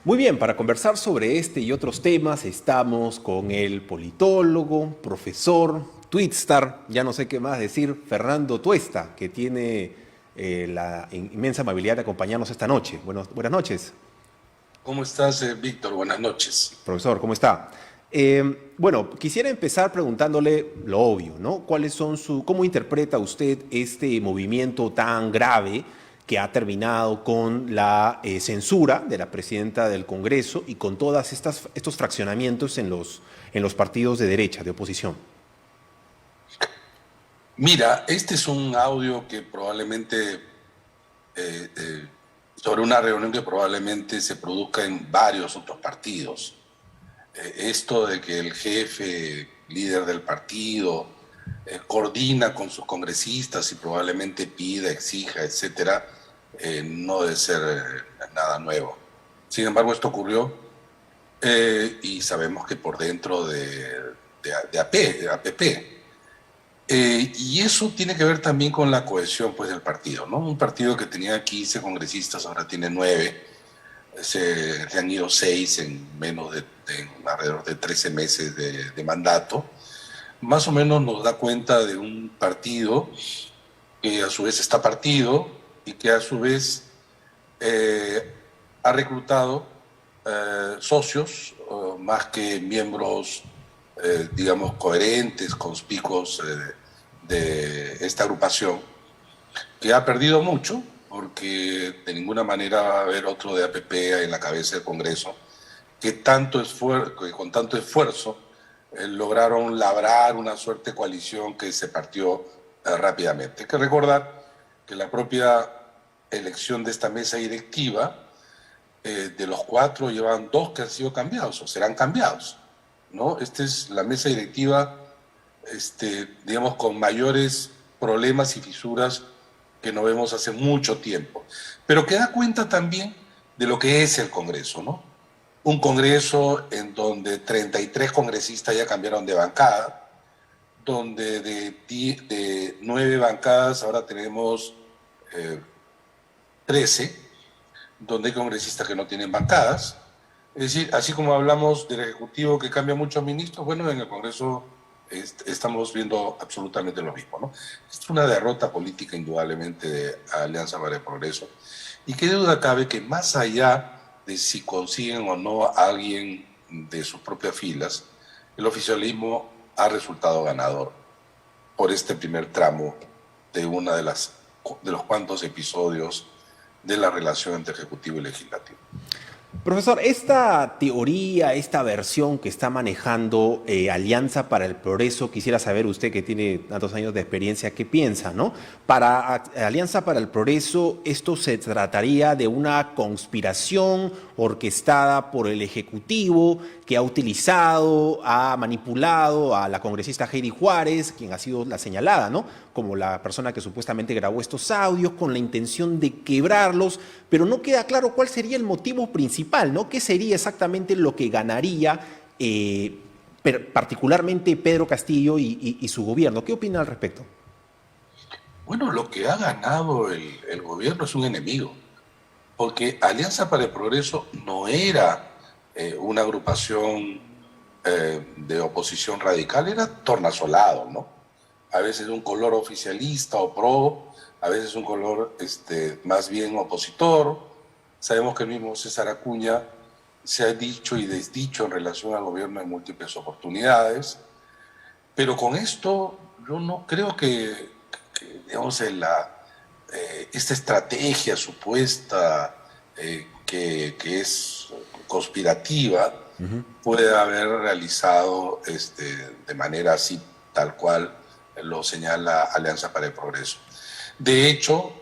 Muy bien, para conversar sobre este y otros temas estamos con el politólogo, profesor, twitstar, ya no sé qué más decir, Fernando Tuesta, que tiene la inmensa amabilidad de acompañarnos esta noche. Buenas noches, ¿Cómo estás, Víctor? Buenas noches. profesor, ¿cómo está? Bueno, quisiera empezar preguntándole lo obvio, ¿no? ¿Cómo interpreta usted este movimiento tan grave que ha terminado con la censura de la presidenta del Congreso y con todas estos fraccionamientos en los partidos de derecha, de oposición? Mira, este es un audio que probablemente, sobre una reunión que probablemente se produzca en varios otros partidos. Esto de que el jefe, líder del partido, coordina con sus congresistas y probablemente pida, exija, etcétera, no debe ser nada nuevo. Sin embargo, esto ocurrió y sabemos que por dentro de APP. Y eso tiene que ver también con la cohesión pues, del partido, ¿no? Un partido que tenía 15 congresistas, ahora tiene 9, se han ido 6 en alrededor de 13 meses de mandato. Más o menos nos da cuenta de un partido que a su vez está partido y que a su vez eh, ha reclutado socios más que miembros, digamos, coherentes, conspicuos de esta agrupación, que ha perdido mucho, porque de ninguna manera va a haber otro de APP en la cabeza del Congreso, que con tanto esfuerzo lograron labrar una suerte de coalición que se partió rápidamente. Hay que recordar que la propia elección de esta mesa directiva, de los 4 llevan 2 que han sido cambiados o serán cambiados, ¿no? Esta es la mesa directiva, digamos, con mayores problemas y fisuras que no vemos hace mucho tiempo, pero que da cuenta también de lo que es el Congreso, ¿no? Un Congreso en donde 33 congresistas ya cambiaron de bancada, donde de 9 bancadas ahora tenemos 13, donde hay congresistas que no tienen bancadas. Es decir, así como hablamos del Ejecutivo que cambia muchos ministros, bueno, en el Congreso estamos viendo absolutamente lo mismo, ¿no? Es una derrota política indudablemente de Alianza para el Progreso. Y qué duda cabe que más allá de si consiguen o no a alguien de sus propias filas, el oficialismo ha resultado ganador por este primer tramo de una de los cuantos episodios de la relación entre Ejecutivo y Legislativo. Profesor, esta teoría, esta versión que está manejando Alianza para el Progreso, quisiera saber usted que tiene tantos años de experiencia, ¿qué piensa, no? Para Alianza para el Progreso, esto se trataría de una conspiración orquestada por el Ejecutivo que ha utilizado, ha manipulado a la congresista Heidi Juárez, quien ha sido la señalada, ¿no? Como la persona que supuestamente grabó estos audios con la intención de quebrarlos, pero no queda claro cuál sería el motivo principal, ¿no? ¿Qué sería exactamente lo que ganaría particularmente Pedro Castillo y su gobierno? ¿Qué opina al respecto? Bueno, lo que ha ganado el gobierno es un enemigo, porque Alianza para el Progreso no era una agrupación de oposición radical, era tornasolado, ¿no? A veces un color oficialista o pro, a veces un color más bien opositor. Sabemos que el mismo César Acuña se ha dicho y desdicho en relación al gobierno en múltiples oportunidades, pero con esto yo no creo que digamos, esta estrategia supuesta que es conspirativa puede haber realizado de manera así, tal cual lo señala Alianza para el Progreso. De hecho,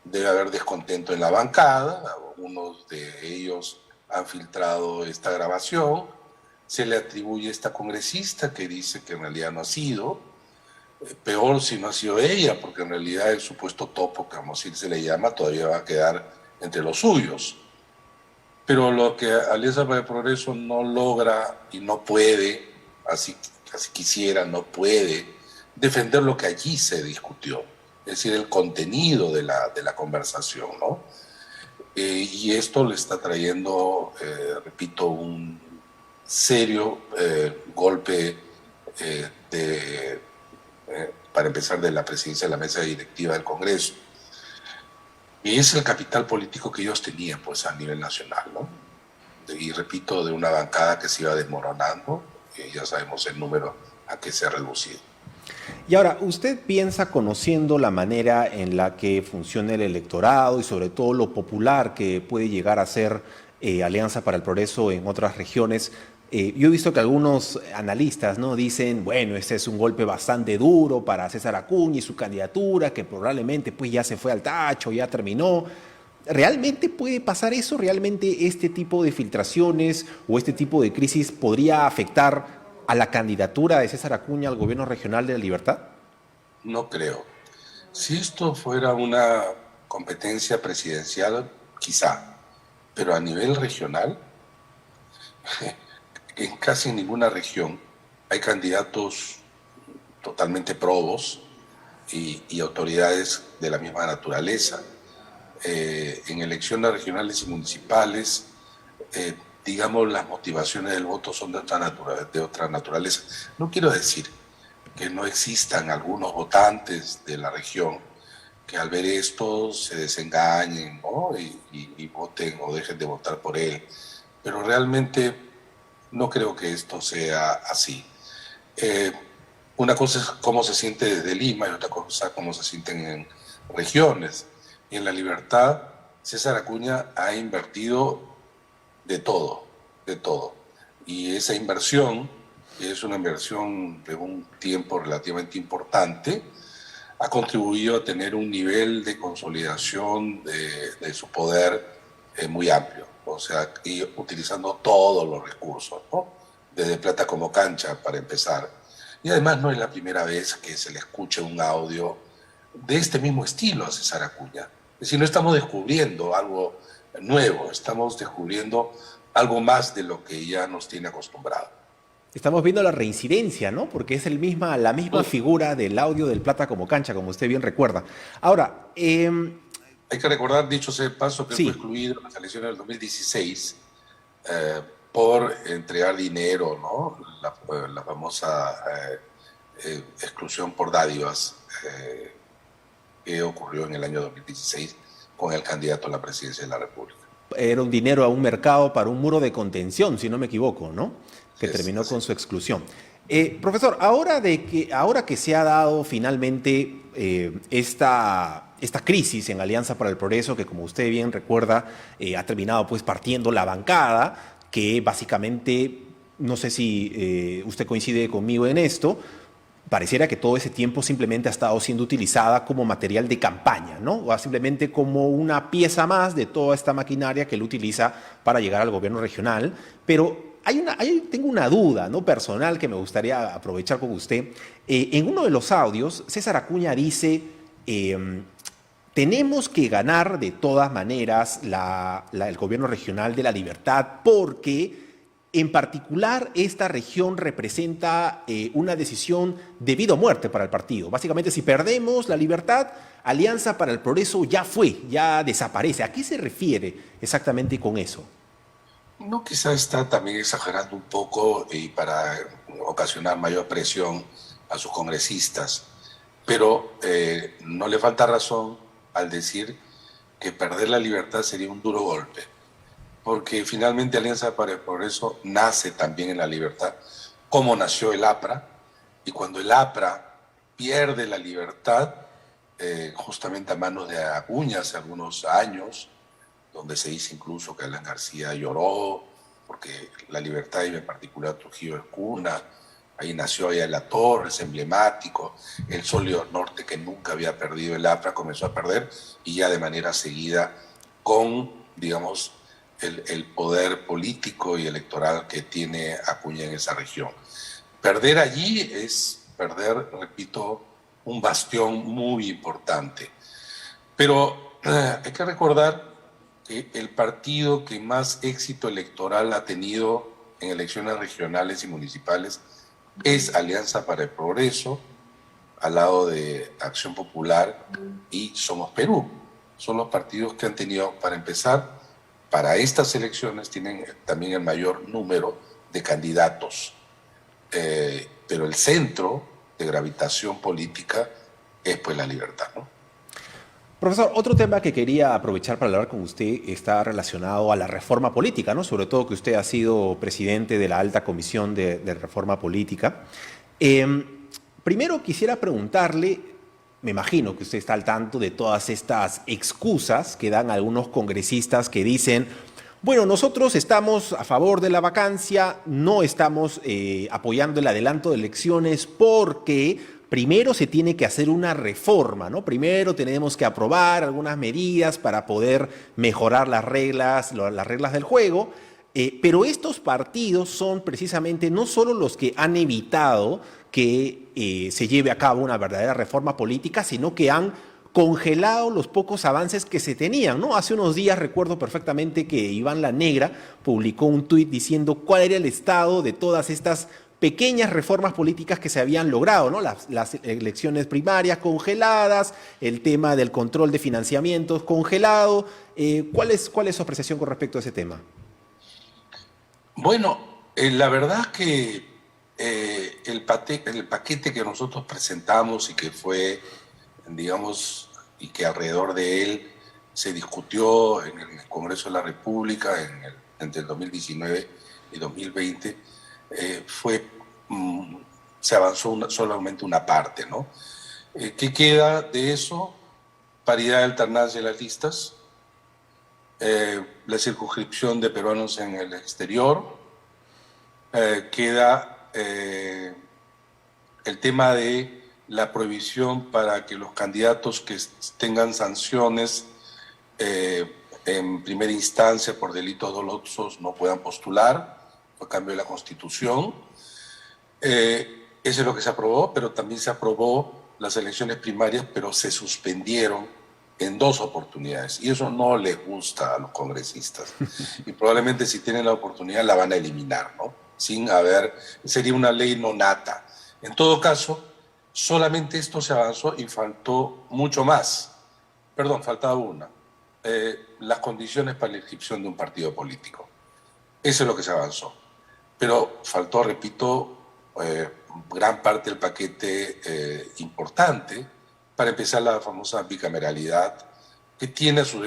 debe haber descontento en la bancada, algunos de ellos han filtrado esta grabación, se le atribuye a esta congresista que dice que en realidad no ha sido, peor si no ha sido ella, porque en realidad el supuesto topo, que vamos a decir se le llama, todavía va a quedar entre los suyos. Pero lo que Alianza para el Progreso no logra y no puede, así quisiera, no puede defender lo que allí se discutió, es decir, el contenido de la conversación, ¿no? y esto le está trayendo, repito, un serio golpe para empezar, de la presidencia de la mesa directiva del Congreso. Y es el capital político que ellos tenían, pues, a nivel nacional, ¿no? Y repito, de una bancada que se iba desmoronando, y ya sabemos el número a que se ha reducido. Y ahora, ¿usted piensa, conociendo la manera en la que funciona el electorado y sobre todo lo popular que puede llegar a ser Alianza para el Progreso en otras regiones? Yo he visto que algunos analistas, ¿no?, dicen, bueno, este es un golpe bastante duro para César Acuña y su candidatura, que probablemente pues ya se fue al tacho, ya terminó. ¿Realmente puede pasar eso? ¿Realmente este tipo de filtraciones o este tipo de crisis podría afectar a la candidatura de César Acuña al gobierno regional de La Libertad? No creo. Si esto fuera una competencia presidencial, quizá, pero a nivel regional, en casi ninguna región hay candidatos totalmente probos y autoridades de la misma naturaleza. En elecciones regionales y municipales, digamos, las motivaciones del voto son de otra naturaleza. No quiero decir que no existan algunos votantes de la región que al ver esto se desengañen, ¿no?, y voten o dejen de votar por él. Pero realmente no creo que esto sea así. Una cosa es cómo se siente desde Lima y otra cosa cómo se sienten en regiones. Y en La Libertad, César Acuña ha invertido de todo, de todo. Y esa inversión, que es una inversión de un tiempo relativamente importante, ha contribuido a tener un nivel de consolidación de su poder muy amplio, o sea, y utilizando todos los recursos, ¿no?, desde plata como cancha, para empezar. Y además no es la primera vez que se le escucha un audio de este mismo estilo a César Acuña. Es decir, no estamos descubriendo algo nuevo, estamos descubriendo algo más de lo que ya nos tiene acostumbrado. Estamos viendo la reincidencia, ¿no? Porque es la misma figura del audio del Plata como cancha, como usted bien recuerda. Ahora, hay que recordar, dicho sea de paso, que él fue sí, excluido en las elecciones del 2016 por entregar dinero, ¿no? La famosa exclusión por dádivas que ocurrió en el año 2016 con el candidato a la presidencia de la República. era un dinero a un mercado para un muro de contención, si no me equivoco, ¿no?, que terminó Así con su es. exclusión. Profesor, ahora que se ha dado finalmente esta crisis en Alianza para el Progreso, que como usted bien recuerda, ha terminado pues partiendo la bancada, que básicamente, no sé si usted coincide conmigo en esto, pareciera que todo ese tiempo simplemente ha estado siendo utilizada como material de campaña, ¿no? O simplemente como una pieza más de toda esta maquinaria que él utiliza para llegar al gobierno regional. Pero tengo una duda, ¿no?, personal, que me gustaría aprovechar con usted. En uno de los audios, César Acuña dice, tenemos que ganar de todas maneras el gobierno regional de La Libertad porque en particular esta región representa una decisión de vida o muerte para el partido. Básicamente, si perdemos La Libertad, Alianza para el Progreso ya fue, ya desaparece. ¿A qué se refiere exactamente con eso? No, quizá está también exagerando un poco y para ocasionar mayor presión a sus congresistas, pero no le falta razón al decir que perder La Libertad sería un duro golpe, porque finalmente Alianza para el Progreso nace también en La Libertad, como nació el APRA, y cuando el APRA pierde La Libertad, justamente a manos de Acuña hace algunos años, donde se dice incluso que Alan García lloró, porque La Libertad, y en particular Trujillo es cuna, ahí nació Ayala Torres, emblemático, el Sólido Norte, que nunca había perdido el APRA, comenzó a perder, y ya de manera seguida con, digamos, el poder político y electoral que tiene Acuña en esa región. Perder allí es perder, repito, un bastión muy importante. Pero hay que recordar que el partido que más éxito electoral ha tenido en elecciones regionales y municipales es Alianza para el Progreso, al lado de Acción Popular y Somos Perú. son los partidos que han tenido, para empezar, para estas elecciones tienen también el mayor número de candidatos. Pero el centro de gravitación política es pues la libertad, ¿no? Profesor, otro tema que quería aprovechar para hablar con usted está relacionado a la reforma política, ¿no? Sobre todo que usted ha sido presidente de la Alta Comisión de Reforma Política. Primero quisiera preguntarle, me imagino que usted está al tanto de todas estas excusas que dan algunos congresistas que dicen, bueno, nosotros estamos a favor de la vacancia, no estamos apoyando el adelanto de elecciones porque primero se tiene que hacer una reforma, ¿no? Primero tenemos que aprobar algunas medidas para poder mejorar las reglas del juego, pero estos partidos son precisamente no solo los que han evitado que se lleve a cabo una verdadera reforma política, sino que han congelado los pocos avances que se tenían, ¿no? Hace unos días recuerdo perfectamente que Iván La Negra publicó un tuit diciendo cuál era el estado de todas estas pequeñas reformas políticas que se habían logrado, ¿no? Las elecciones primarias congeladas, el tema del control de financiamientos congelado. ¿Cuál es su apreciación con respecto a ese tema? Bueno, la verdad que el paquete que nosotros presentamos y que fue, digamos, y que alrededor de él se discutió en el Congreso de la República entre el 2019 y 2020, se avanzó solamente una parte, ¿no? ¿Qué queda de eso? Paridad de alternancia de las listas, la circunscripción de peruanos en el exterior, queda el tema de la prohibición para que los candidatos que tengan sanciones en primera instancia por delitos dolosos no puedan postular, a cambio de la Constitución. Eso es lo que se aprobó, pero también se aprobó las elecciones primarias, pero se suspendieron en 2 oportunidades. Y eso no les gusta a los congresistas. Y probablemente si tienen la oportunidad la van a eliminar, ¿no? Sería una ley no nata. En todo caso, solamente esto se avanzó y faltó mucho más. Perdón, faltaba una. Las condiciones para la inscripción de un partido político. Eso es lo que se avanzó. Pero faltó, repito, gran parte del paquete importante para empezar la famosa bicameralidad, que tiene a su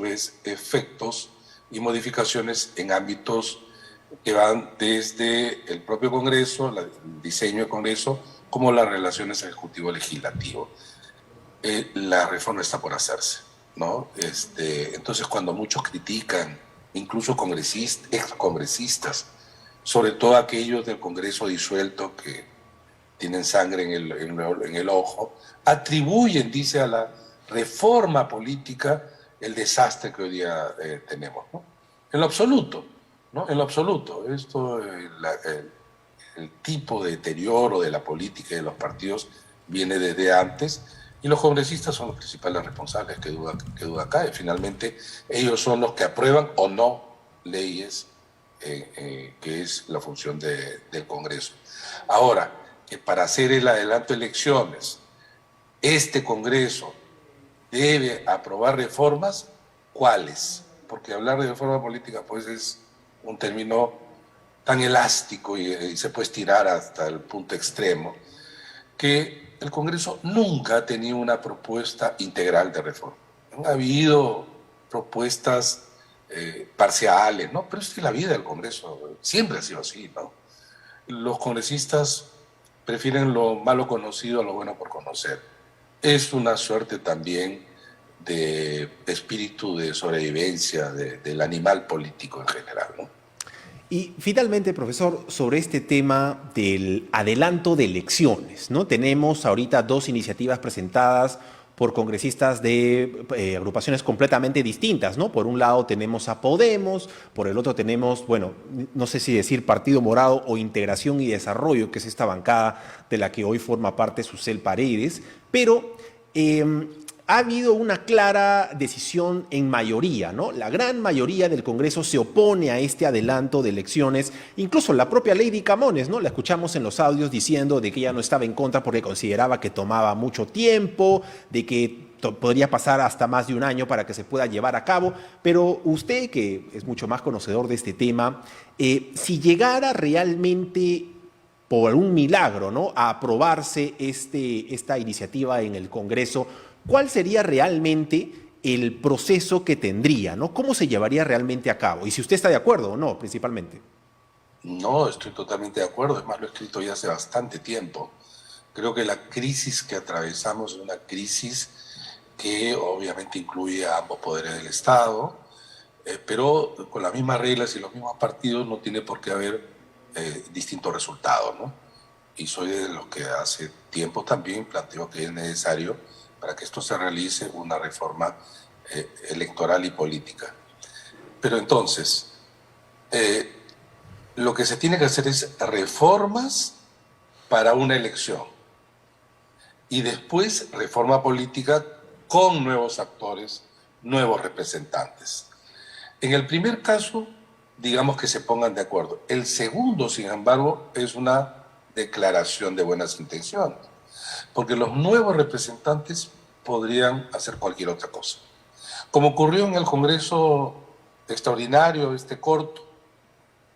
vez efectos y modificaciones en ámbitos que van desde el propio Congreso, el diseño del Congreso, como las relaciones ejecutivo-legislativo. La reforma está por hacerse, ¿no? Entonces, cuando muchos critican, incluso excongresistas, sobre todo aquellos del Congreso disuelto que tienen sangre en el ojo, atribuyen, dice, a la reforma política el desastre que hoy día tenemos, ¿no? En lo absoluto, ¿no? En lo absoluto. El tipo de deterioro de la política y de los partidos viene desde antes, y los congresistas son los principales responsables, que duda cae. Finalmente, ellos son los que aprueban o no leyes, que es la función del Congreso. Ahora, que para hacer el adelanto de elecciones, este Congreso debe aprobar reformas, ¿cuáles? Porque hablar de reforma política pues es un término tan elástico y se puede estirar hasta el punto extremo, que el Congreso nunca ha tenido una propuesta integral de reforma. Han habido propuestas parciales, ¿no? Pero es que la vida del Congreso siempre ha sido así, ¿no? Los congresistas prefieren lo malo conocido a lo bueno por conocer. Es una suerte también de espíritu de sobrevivencia del animal político en general, ¿no? Y finalmente, profesor, sobre este tema del adelanto de elecciones, ¿no? Tenemos ahorita 2 iniciativas presentadas por congresistas de agrupaciones completamente distintas, ¿no? Por un lado tenemos a Podemos, por el otro tenemos, bueno, no sé si decir Partido Morado o Integración y Desarrollo, que es esta bancada de la que hoy forma parte Susel Paredes, pero ha habido una clara decisión en mayoría, ¿no? La gran mayoría del Congreso se opone a este adelanto de elecciones, incluso la propia Lady Camones, ¿no? La escuchamos en los audios diciendo de que ella no estaba en contra porque consideraba que tomaba mucho tiempo, de que podría pasar hasta más de un año para que se pueda llevar a cabo, pero usted, que es mucho más conocedor de este tema, si llegara realmente por un milagro, ¿no?, a aprobarse esta iniciativa en el Congreso, ¿cuál sería realmente el proceso que tendría, ¿no? ¿Cómo se llevaría realmente a cabo? Y si usted está de acuerdo o no, principalmente. No, estoy totalmente de acuerdo, es más, lo he escrito ya hace bastante tiempo. Creo que la crisis que atravesamos es una crisis que obviamente incluye a ambos poderes del Estado, pero con las mismas reglas y los mismos partidos no tiene por qué haber distintos resultados, ¿no? Y soy de los que hace tiempo también planteo que es necesario para que esto se realice una reforma electoral y política. Pero entonces, lo que se tiene que hacer es reformas para una elección y después reforma política con nuevos actores, nuevos representantes. En el primer caso, digamos que se pongan de acuerdo. El segundo, sin embargo, es una declaración de buenas intenciones, porque los nuevos representantes podrían hacer cualquier otra cosa. Como ocurrió en el Congreso extraordinario, corto,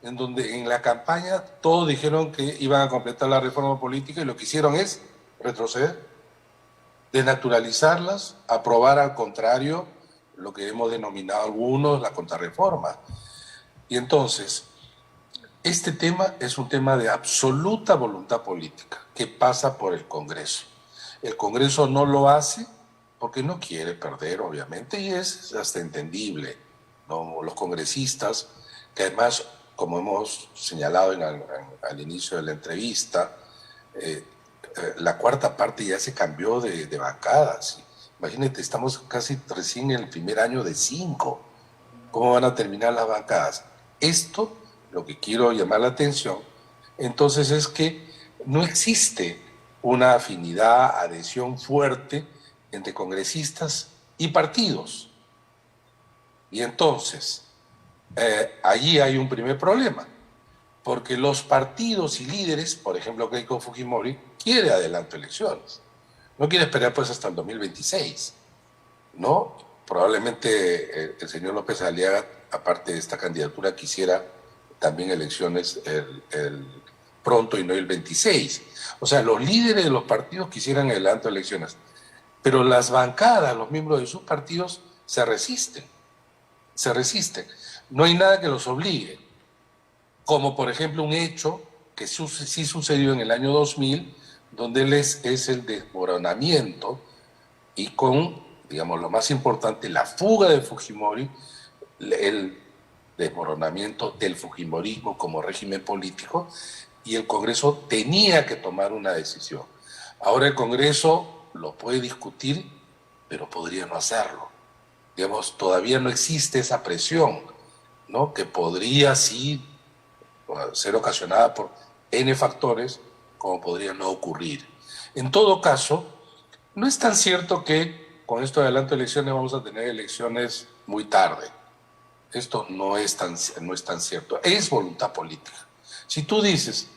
en donde en la campaña todos dijeron que iban a completar la reforma política y lo que hicieron es retroceder, desnaturalizarlas, aprobar al contrario lo que hemos denominado algunos la contrarreforma. Y entonces, este tema es un tema de absoluta voluntad política que pasa por el Congreso. El Congreso no lo hace porque no quiere perder, obviamente, y es hasta entendible, ¿no? Los congresistas, que además, como hemos señalado al inicio de la entrevista, la cuarta parte ya se cambió de bancadas. Imagínate, estamos casi recién en el primer año de 5. ¿Cómo van a terminar las bancadas? Esto, lo que quiero llamar la atención, entonces es que no existe una afinidad, adhesión fuerte entre congresistas y partidos. Y entonces, allí hay un primer problema, porque los partidos y líderes, por ejemplo Keiko Fujimori, quiere adelanto elecciones. No quiere esperar pues hasta el 2026, ¿no? Probablemente el señor López Aliaga, aparte de esta candidatura, quisiera también elecciones pronto y no el 26. O sea, los líderes de los partidos quisieran adelanto elecciones, pero las bancadas, los miembros de sus partidos, se resisten. No hay nada que los obligue, como por ejemplo un hecho que sí sucedió en el año 2000, donde es el desmoronamiento y con, digamos, lo más importante, la fuga de Fujimori, el desmoronamiento del fujimorismo como régimen político, y el Congreso tenía que tomar una decisión. Ahora el Congreso lo puede discutir, pero podría no hacerlo. Digamos, todavía no existe esa presión, ¿no?, que podría sí ser ocasionada por N factores, como podría no ocurrir. En todo caso, no es tan cierto que con esto de adelanto de elecciones vamos a tener elecciones muy tarde. Esto no es tan cierto. Es voluntad política. Si tú dices,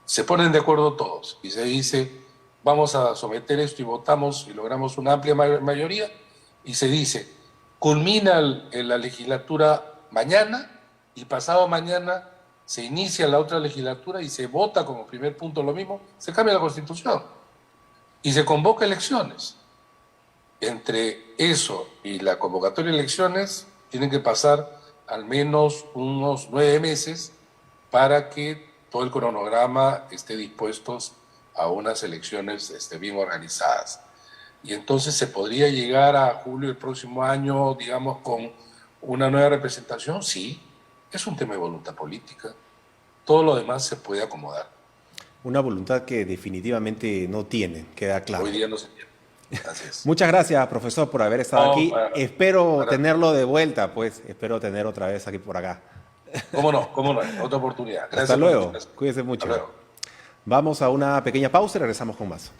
se ponen de acuerdo todos y se dice, vamos a someter esto y votamos y logramos una amplia mayoría, y se dice, culmina la legislatura mañana y pasado mañana se inicia la otra legislatura y se vota como primer punto lo mismo, se cambia la Constitución y se convoca elecciones. Entre eso y la convocatoria de elecciones tienen que pasar al menos unos 9 meses para que todo el cronograma esté dispuesto a unas elecciones bien organizadas. Y entonces se podría llegar a julio del próximo año, digamos, con una nueva representación. Sí, es un tema de voluntad política. Todo lo demás se puede acomodar. Una voluntad que definitivamente no tiene, queda claro. Hoy día no se tiene. Gracias. Muchas gracias, profesor, por haber estado aquí. Espero tenerlo de vuelta, pues. Espero tener otra vez aquí por acá. ¿Cómo no? Otra oportunidad. Gracias. Hasta luego. Cuídense mucho. Vamos a una pequeña pausa y regresamos con más.